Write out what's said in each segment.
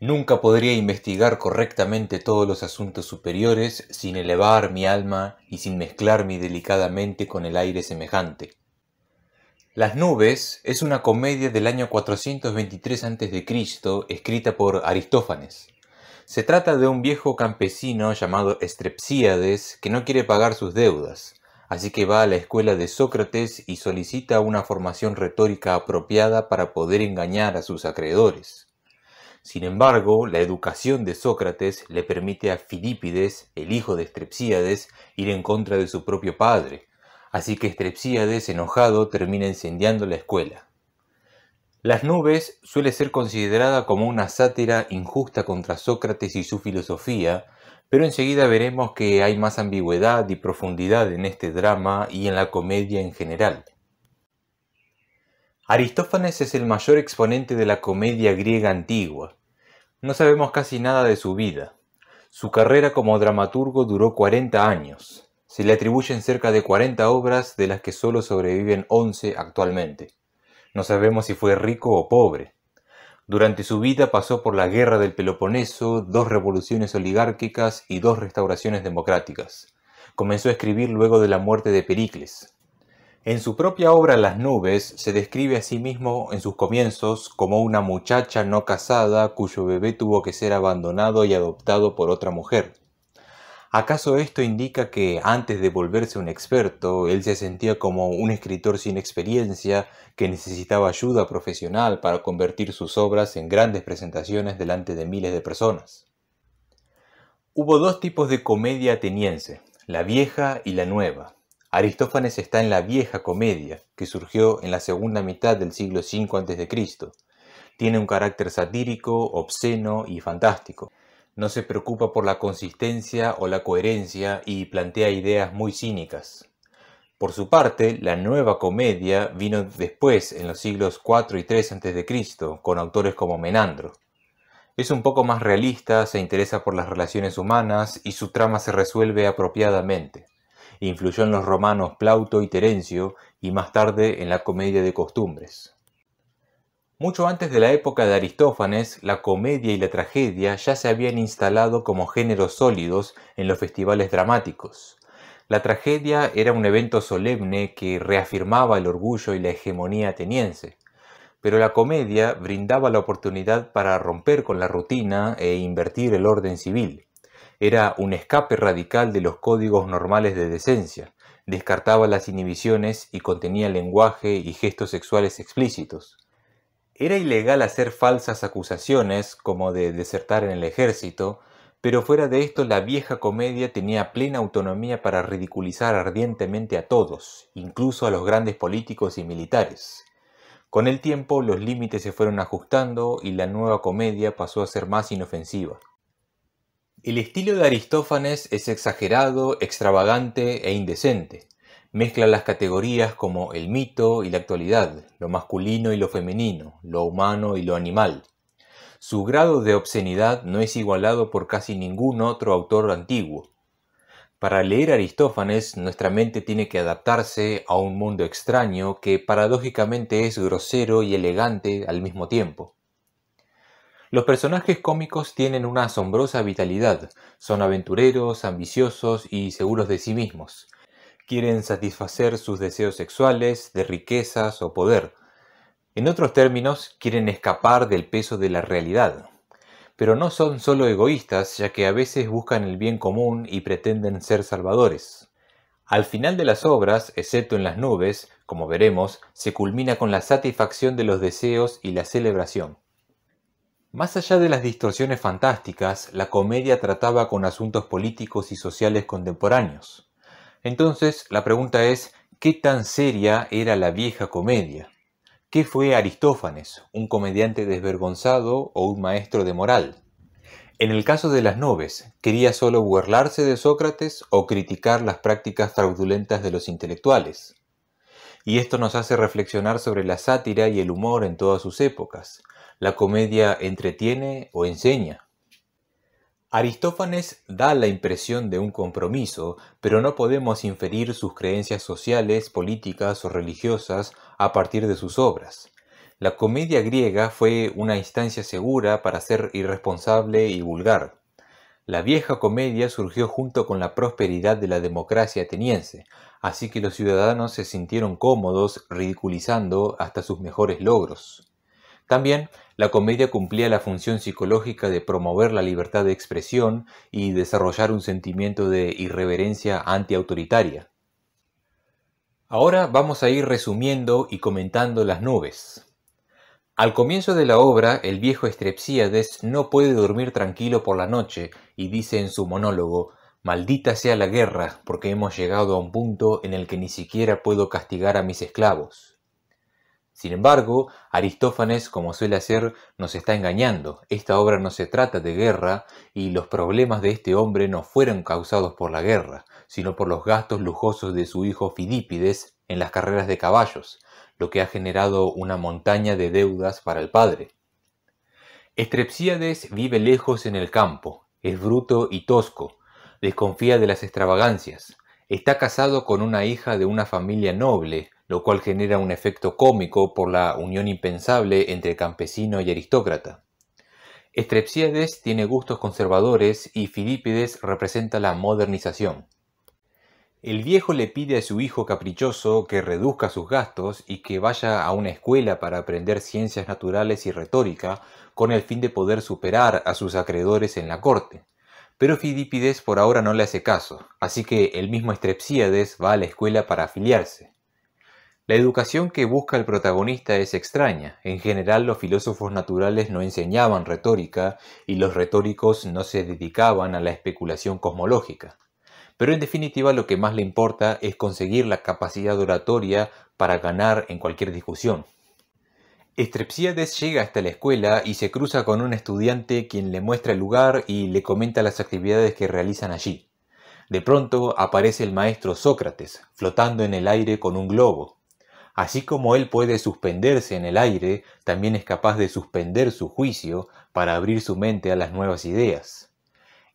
Nunca podría investigar correctamente todos los asuntos superiores sin elevar mi alma y sin mezclarme delicadamente con el aire semejante. Las nubes es una comedia del año 423 a.C. escrita por Aristófanes. Se trata de un viejo campesino llamado Estrepsíades que no quiere pagar sus deudas, así que va a la escuela de Sócrates y solicita una formación retórica apropiada para poder engañar a sus acreedores. Sin embargo, la educación de Sócrates le permite a Filípides, el hijo de Estrepsíades, ir en contra de su propio padre, así que Estrepsíades, enojado, termina incendiando la escuela. Las nubes suele ser considerada como una sátira injusta contra Sócrates y su filosofía, pero enseguida veremos que hay más ambigüedad y profundidad en este drama y en la comedia en general. Aristófanes es el mayor exponente de la comedia griega antigua. No sabemos casi nada de su vida. Su carrera como dramaturgo duró 40 años. Se le atribuyen cerca de 40 obras, de las que solo sobreviven 11 actualmente. No sabemos si fue rico o pobre. Durante su vida pasó por la Guerra del Peloponeso, 2 revoluciones oligárquicas y 2 restauraciones democráticas. Comenzó a escribir luego de la muerte de Pericles. En su propia obra Las nubes se describe a sí mismo en sus comienzos como una muchacha no casada cuyo bebé tuvo que ser abandonado y adoptado por otra mujer. ¿Acaso esto indica que antes de volverse un experto, él se sentía como un escritor sin experiencia que necesitaba ayuda profesional para convertir sus obras en grandes presentaciones delante de miles de personas? Hubo 2 tipos de comedia ateniense, la vieja y la nueva. Aristófanes está en la vieja comedia, que surgió en la segunda mitad del siglo V a.C. Tiene un carácter satírico, obsceno y fantástico. No se preocupa por la consistencia o la coherencia y plantea ideas muy cínicas. Por su parte, la nueva comedia vino después, en los siglos IV y III a.C., con autores como Menandro. Es un poco más realista, se interesa por las relaciones humanas y su trama se resuelve apropiadamente. Influyó en los romanos Plauto y Terencio y más tarde en la comedia de costumbres. Mucho antes de la época de Aristófanes, la comedia y la tragedia ya se habían instalado como géneros sólidos en los festivales dramáticos. La tragedia era un evento solemne que reafirmaba el orgullo y la hegemonía ateniense, pero la comedia brindaba la oportunidad para romper con la rutina e invertir el orden civil. Era un escape radical de los códigos normales de decencia, descartaba las inhibiciones y contenía lenguaje y gestos sexuales explícitos. Era ilegal hacer falsas acusaciones, como de desertar en el ejército, pero fuera de esto la vieja comedia tenía plena autonomía para ridiculizar ardientemente a todos, incluso a los grandes políticos y militares. Con el tiempo los límites se fueron ajustando y la nueva comedia pasó a ser más inofensiva. El estilo de Aristófanes es exagerado, extravagante e indecente. Mezcla las categorías como el mito y la actualidad, lo masculino y lo femenino, lo humano y lo animal. Su grado de obscenidad no es igualado por casi ningún otro autor antiguo. Para leer Aristófanes, nuestra mente tiene que adaptarse a un mundo extraño que paradójicamente es grosero y elegante al mismo tiempo. Los personajes cómicos tienen una asombrosa vitalidad, son aventureros, ambiciosos y seguros de sí mismos. Quieren satisfacer sus deseos sexuales, de riquezas o poder. En otros términos, quieren escapar del peso de la realidad. Pero no son solo egoístas, ya que a veces buscan el bien común y pretenden ser salvadores. Al final de las obras, excepto en Las nubes, como veremos, se culmina con la satisfacción de los deseos y la celebración. Más allá de las distorsiones fantásticas, la comedia trataba con asuntos políticos y sociales contemporáneos. Entonces, la pregunta es, ¿qué tan seria era la vieja comedia? ¿Qué fue Aristófanes, un comediante desvergonzado o un maestro de moral? En el caso de Las nubes, ¿quería solo burlarse de Sócrates o criticar las prácticas fraudulentas de los intelectuales? Y esto nos hace reflexionar sobre la sátira y el humor en todas sus épocas. ¿La comedia entretiene o enseña? Aristófanes da la impresión de un compromiso, pero no podemos inferir sus creencias sociales, políticas o religiosas a partir de sus obras. La comedia griega fue una instancia segura para ser irresponsable y vulgar. La vieja comedia surgió junto con la prosperidad de la democracia ateniense, así que los ciudadanos se sintieron cómodos ridiculizando hasta sus mejores logros. También, la comedia cumplía la función psicológica de promover la libertad de expresión y desarrollar un sentimiento de irreverencia antiautoritaria. Ahora vamos a ir resumiendo y comentando las nubes. Al comienzo de la obra, el viejo Strepsíades no puede dormir tranquilo por la noche y dice en su monólogo: «Maldita sea la guerra, porque hemos llegado a un punto en el que ni siquiera puedo castigar a mis esclavos». Sin embargo, Aristófanes, como suele hacer, nos está engañando. Esta obra no se trata de guerra y los problemas de este hombre no fueron causados por la guerra, sino por los gastos lujosos de su hijo Fidípides en las carreras de caballos, lo que ha generado una montaña de deudas para el padre. Strepsíades vive lejos en el campo, es bruto y tosco, desconfía de las extravagancias, está casado con una hija de una familia noble, lo cual genera un efecto cómico por la unión impensable entre campesino y aristócrata. Strepsíades tiene gustos conservadores y Fidípides representa la modernización. El viejo le pide a su hijo caprichoso que reduzca sus gastos y que vaya a una escuela para aprender ciencias naturales y retórica con el fin de poder superar a sus acreedores en la corte. Pero Fidípides por ahora no le hace caso, así que el mismo Strepsíades va a la escuela para afiliarse. La educación que busca el protagonista es extraña. En general, los filósofos naturales no enseñaban retórica y los retóricos no se dedicaban a la especulación cosmológica. Pero en definitiva lo que más le importa es conseguir la capacidad oratoria para ganar en cualquier discusión. Strepsíades llega hasta la escuela y se cruza con un estudiante quien le muestra el lugar y le comenta las actividades que realizan allí. De pronto aparece el maestro Sócrates, flotando en el aire con un globo. Así como él puede suspenderse en el aire, también es capaz de suspender su juicio para abrir su mente a las nuevas ideas.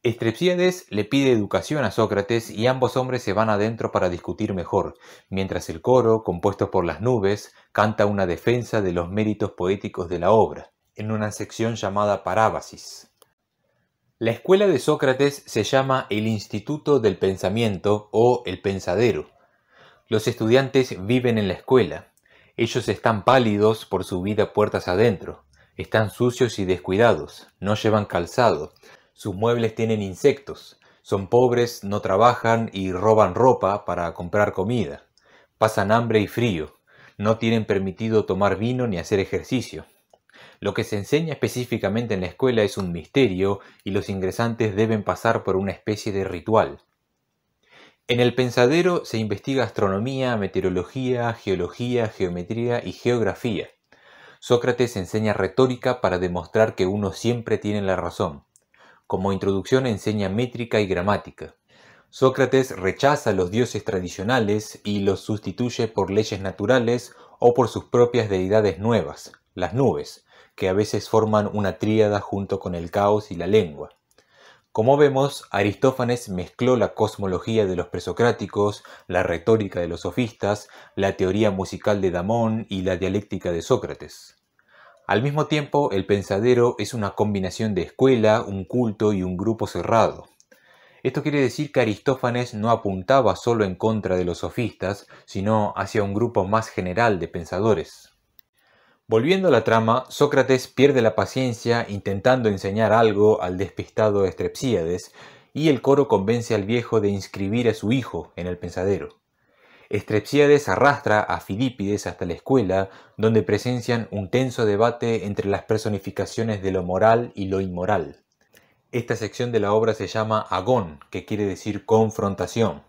Strepsíades le pide educación a Sócrates y ambos hombres se van adentro para discutir mejor, mientras el coro, compuesto por las nubes, canta una defensa de los méritos poéticos de la obra, en una sección llamada Parábasis. La escuela de Sócrates se llama el Instituto del Pensamiento o el Pensadero. Los estudiantes viven en la escuela. Ellos están pálidos por su vida puertas adentro. Están sucios y descuidados. No llevan calzado. Sus muebles tienen insectos. Son pobres, no trabajan y roban ropa para comprar comida. Pasan hambre y frío. No tienen permitido tomar vino ni hacer ejercicio. Lo que se enseña específicamente en la escuela es un misterio y los ingresantes deben pasar por una especie de ritual. En el pensadero se investiga astronomía, meteorología, geología, geometría y geografía. Sócrates enseña retórica para demostrar que uno siempre tiene la razón. Como introducción enseña métrica y gramática. Sócrates rechaza los dioses tradicionales y los sustituye por leyes naturales o por sus propias deidades nuevas, las nubes, que a veces forman una tríada junto con el caos y la lengua. Como vemos, Aristófanes mezcló la cosmología de los presocráticos, la retórica de los sofistas, la teoría musical de Damón y la dialéctica de Sócrates. Al mismo tiempo, el pensadero es una combinación de escuela, un culto y un grupo cerrado. Esto quiere decir que Aristófanes no apuntaba solo en contra de los sofistas, sino hacia un grupo más general de pensadores. Volviendo a la trama, Sócrates pierde la paciencia intentando enseñar algo al despistado Strepsíades y el coro convence al viejo de inscribir a su hijo en el pensadero. Strepsíades arrastra a Fidípides hasta la escuela, donde presencian un tenso debate entre las personificaciones de lo moral y lo inmoral. Esta sección de la obra se llama agón, que quiere decir confrontación.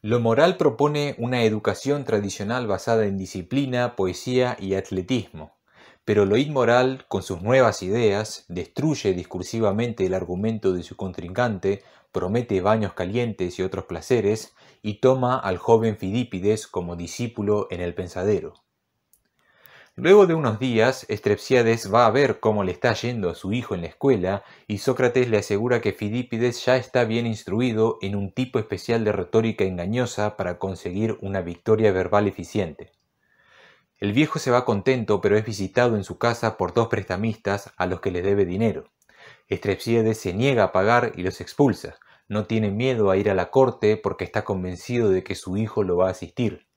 Lo moral propone una educación tradicional basada en disciplina, poesía y atletismo, pero lo inmoral, con sus nuevas ideas, destruye discursivamente el argumento de su contrincante, promete baños calientes y otros placeres, y toma al joven Fidípides como discípulo en el pensadero. Luego de unos días, Strepsíades va a ver cómo le está yendo a su hijo en la escuela y Sócrates le asegura que Fidípides ya está bien instruido en un tipo especial de retórica engañosa para conseguir una victoria verbal eficiente. El viejo se va contento, pero es visitado en su casa por dos prestamistas a los que les debe dinero. Estrepsíades se niega a pagar y los expulsa. No tiene miedo a ir a la corte porque está convencido de que su hijo lo va a asistir.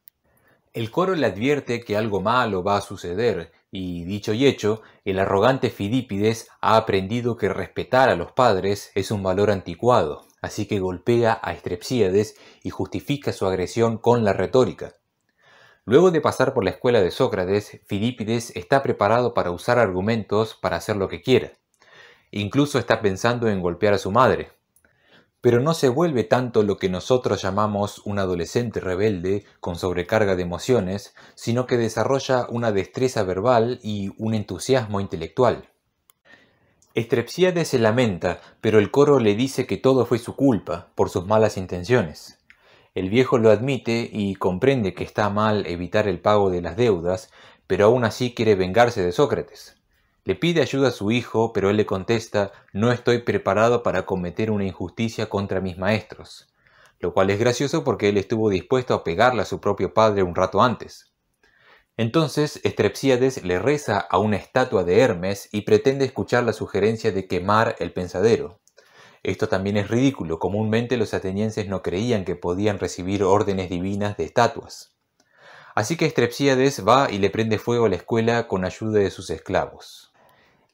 El coro le advierte que algo malo va a suceder y, dicho y hecho, el arrogante Fidípides ha aprendido que respetar a los padres es un valor anticuado, así que golpea a Estrepsíades y justifica su agresión con la retórica. Luego de pasar por la escuela de Sócrates, Fidípides está preparado para usar argumentos para hacer lo que quiera. Incluso está pensando en golpear a su madre. Pero no se vuelve tanto lo que nosotros llamamos un adolescente rebelde con sobrecarga de emociones, sino que desarrolla una destreza verbal y un entusiasmo intelectual. Estrepsíades se lamenta, pero el coro le dice que todo fue su culpa, por sus malas intenciones. El viejo lo admite y comprende que está mal evitar el pago de las deudas, pero aún así quiere vengarse de Sócrates. Le pide ayuda a su hijo, pero él le contesta: no estoy preparado para cometer una injusticia contra mis maestros, lo cual es gracioso porque él estuvo dispuesto a pegarle a su propio padre un rato antes. Entonces Estrepsíades le reza a una estatua de Hermes y pretende escuchar la sugerencia de quemar el pensadero. Esto también es ridículo, comúnmente los atenienses no creían que podían recibir órdenes divinas de estatuas. Así que Estrepsíades va y le prende fuego a la escuela con ayuda de sus esclavos.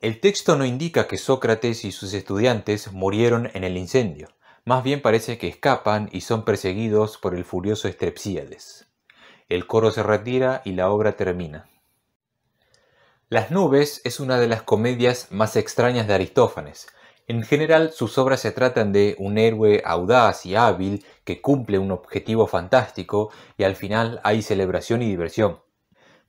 El texto no indica que Sócrates y sus estudiantes murieron en el incendio, más bien parece que escapan y son perseguidos por el furioso Estrepsíades. El coro se retira y la obra termina. Las nubes es una de las comedias más extrañas de Aristófanes. En general, sus obras se tratan de un héroe audaz y hábil que cumple un objetivo fantástico y al final hay celebración y diversión.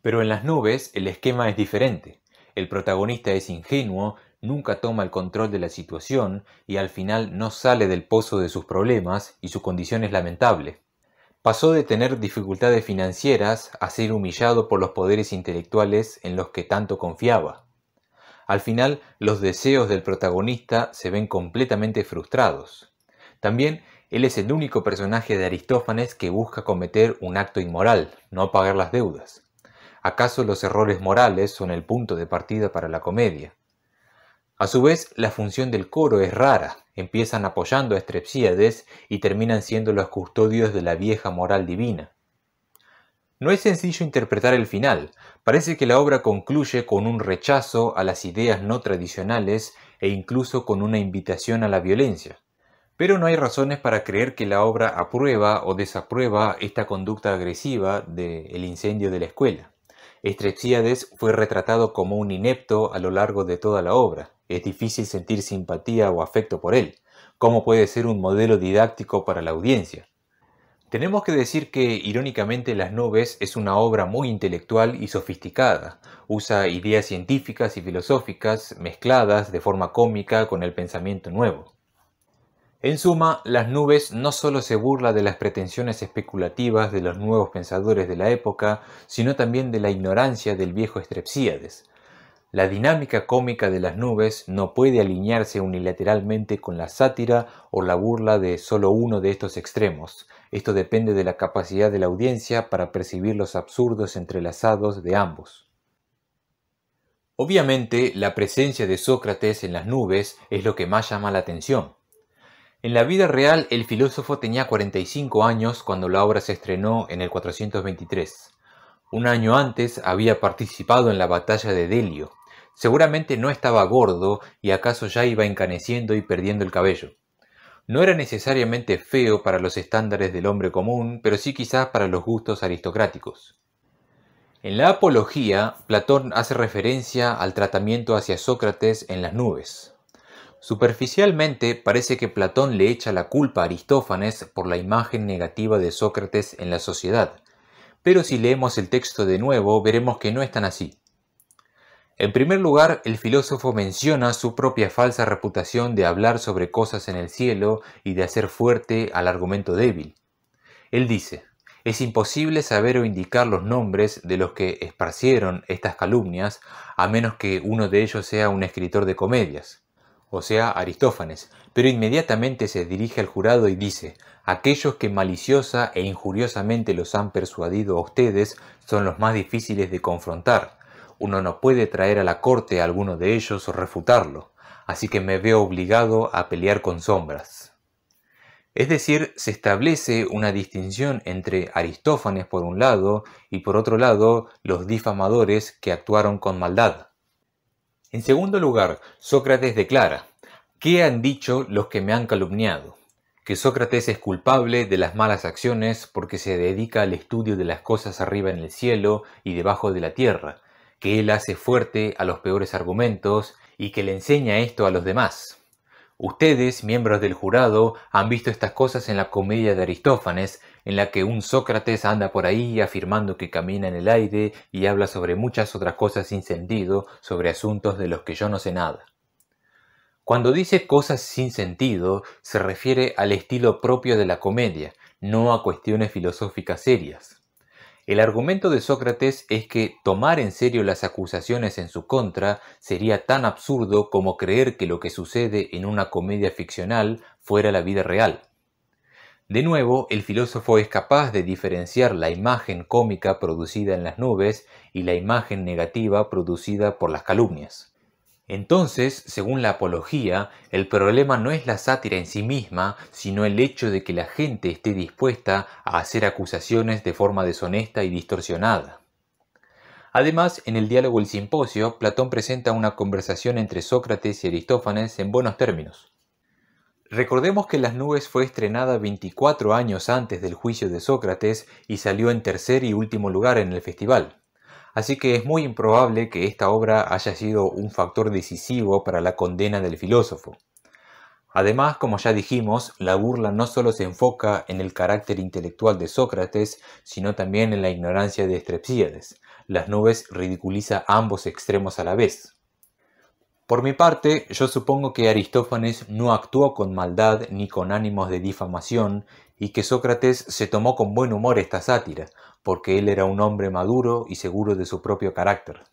Pero en Las nubes el esquema es diferente. El protagonista es ingenuo, nunca toma el control de la situación y al final no sale del pozo de sus problemas y su condición es lamentable. Pasó de tener dificultades financieras a ser humillado por los poderes intelectuales en los que tanto confiaba. Al final, los deseos del protagonista se ven completamente frustrados. También, él es el único personaje de Aristófanes que busca cometer un acto inmoral, no pagar las deudas. ¿Acaso los errores morales son el punto de partida para la comedia? A su vez, la función del coro es rara. Empiezan apoyando a Estrepsíades y terminan siendo los custodios de la vieja moral divina. No es sencillo interpretar el final. Parece que la obra concluye con un rechazo a las ideas no tradicionales e incluso con una invitación a la violencia. Pero no hay razones para creer que la obra aprueba o desaprueba esta conducta agresiva del incendio de la escuela. Estrepsíades fue retratado como un inepto a lo largo de toda la obra. Es difícil sentir simpatía o afecto por él. ¿Cómo puede ser un modelo didáctico para la audiencia? Tenemos que decir que, irónicamente, Las nubes es una obra muy intelectual y sofisticada. Usa ideas científicas y filosóficas mezcladas de forma cómica con el pensamiento nuevo. En suma, Las nubes no solo se burla de las pretensiones especulativas de los nuevos pensadores de la época, sino también de la ignorancia del viejo Estrepsíades. La dinámica cómica de Las nubes no puede alinearse unilateralmente con la sátira o la burla de solo uno de estos extremos. Esto depende de la capacidad de la audiencia para percibir los absurdos entrelazados de ambos. Obviamente, la presencia de Sócrates en Las nubes es lo que más llama la atención. En la vida real, el filósofo tenía 45 años cuando la obra se estrenó en el 423. Un año antes había participado en la batalla de Delio. Seguramente no estaba gordo y acaso ya iba encaneciendo y perdiendo el cabello. No era necesariamente feo para los estándares del hombre común, pero sí quizás para los gustos aristocráticos. En la Apología, Platón hace referencia al tratamiento hacia Sócrates en Las nubes. Superficialmente parece que Platón le echa la culpa a Aristófanes por la imagen negativa de Sócrates en la sociedad, pero si leemos el texto de nuevo veremos que no es tan así. En primer lugar, el filósofo menciona su propia falsa reputación de hablar sobre cosas en el cielo y de hacer fuerte al argumento débil. Él dice: es imposible saber o indicar los nombres de los que esparcieron estas calumnias, a menos que uno de ellos sea un escritor de comedias. o sea, Aristófanes, pero inmediatamente se dirige al jurado y dice: aquellos que maliciosa e injuriosamente los han persuadido a ustedes son los más difíciles de confrontar. Uno no puede traer a la corte a alguno de ellos o refutarlo, así que me veo obligado a pelear con sombras. Es decir, se establece una distinción entre Aristófanes por un lado y por otro lado los difamadores que actuaron con maldad. En segundo lugar, Sócrates declara: ¿qué han dicho los que me han calumniado? Que Sócrates es culpable de las malas acciones porque se dedica al estudio de las cosas arriba en el cielo y debajo de la tierra, que él hace fuerte a los peores argumentos y que le enseña esto a los demás. Ustedes, miembros del jurado, han visto estas cosas en la comedia de Aristófanes, en la que un Sócrates anda por ahí afirmando que camina en el aire y habla sobre muchas otras cosas sin sentido, sobre asuntos de los que yo no sé nada. Cuando dice cosas sin sentido, se refiere al estilo propio de la comedia, no a cuestiones filosóficas serias. El argumento de Sócrates es que tomar en serio las acusaciones en su contra sería tan absurdo como creer que lo que sucede en una comedia ficcional fuera la vida real. De nuevo, el filósofo es capaz de diferenciar la imagen cómica producida en las nubes y la imagen negativa producida por las calumnias. Entonces, según la apología, el problema no es la sátira en sí misma, sino el hecho de que la gente esté dispuesta a hacer acusaciones de forma deshonesta y distorsionada. Además, en el diálogo El Simposio, Platón presenta una conversación entre Sócrates y Aristófanes en buenos términos. Recordemos que Las nubes fue estrenada 24 años antes del juicio de Sócrates y salió en tercer y último lugar en el festival. Así que es muy improbable que esta obra haya sido un factor decisivo para la condena del filósofo. Además, como ya dijimos, la burla no solo se enfoca en el carácter intelectual de Sócrates, sino también en la ignorancia de Strepsíades. Las nubes ridiculiza ambos extremos a la vez. Por mi parte, yo supongo que Aristófanes no actuó con maldad ni con ánimos de difamación y que Sócrates se tomó con buen humor esta sátira, porque él era un hombre maduro y seguro de su propio carácter.